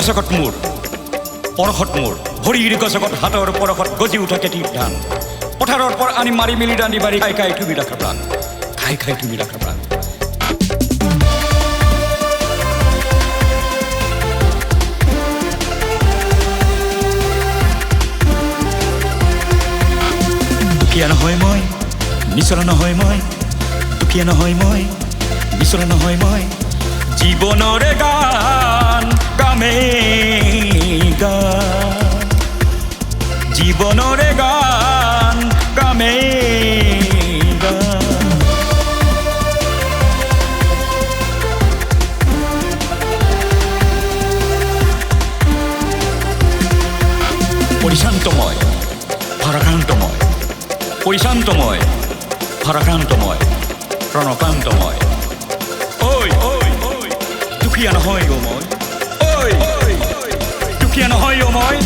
গছকত মোৰ পৰশত মোৰ ভৰিৰ গছকত হাতৰ পৰশত গজি উঠা খেতিৰ ধান পথাৰৰ পৰা আনি মাৰি মেলি ৰান্ধি বাঢ়ি খাই খাই তুমি ৰাখা প্ৰাণ খাই খাই তুমি ৰাখা প্ৰাণ দুখীয়া নহয় মই নিচলা নহয় মই দুখীয়া নহয় মই নিচলা নহয় মই জীৱনৰে গান গামে গান জীৱনৰে গান গামে গান পৰিশান্তময় ভাৰাক্ৰান্তময় পৰিশান্তময় ভাৰাক্ৰান্তময় প্ৰণকান্তময় ঐ দুখীয়া নহয় অ' মই ঐ দুখীয়া নহয় অ' মই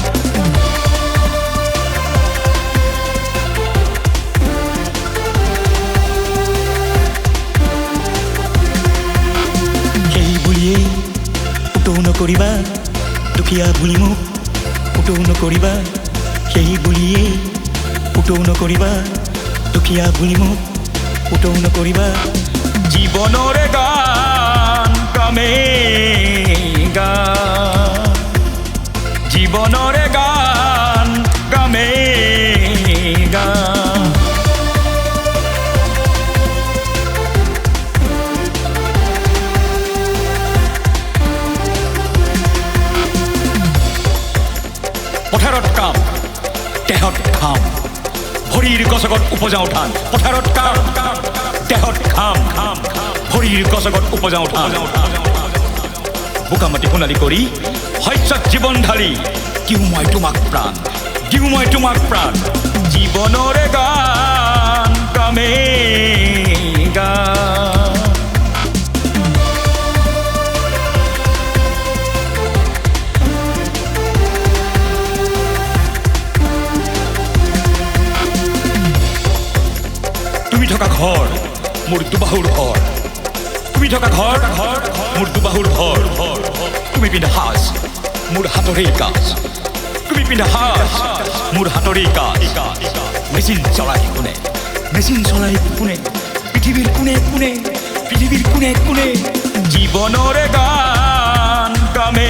সেই বুলিয়েই উতৌ নকৰিবা দুখীয়া বুলি মোক উতৌ নকৰিবা সেই বুলিয়েই উতৌ নকৰিবা দুখীয়া বুলি মোক উতৌ নকৰিবা জীৱনৰে গান গামে গান জীৱনৰে গান গামে গান পথাৰত কাম দেহত ঘাম ভৰিৰ গছকত উপজাও ধান পথাৰত কাম দেহত ঘাম ভৰিৰ গছকত উপজাও ধান বোকা মাটি সোণালী কৰি শস্যত জীৱন ঢালি দিওঁ মই তোমাক প্ৰাণ দিওঁ মই তোমাক প্ৰাণ জীৱনৰে গান গামে গান তুমি থকা ঘৰ মোৰ দুবাহুৰ ঘৰ তুমি থকা ঘৰ মোৰ দুবাহুৰ ঘৰ তুমি পিন্ধা সাজ মোৰ হাতৰে কাজ তুমি পিন্ধা সাজ মোৰ হাতৰে কাজ মেচিন চলাই কোনে মেচিন চলাই কোনে পৃথিৱীৰ কোনে কোনে পৃথিৱীৰ কোনে কোনে জীৱনৰে গান গামে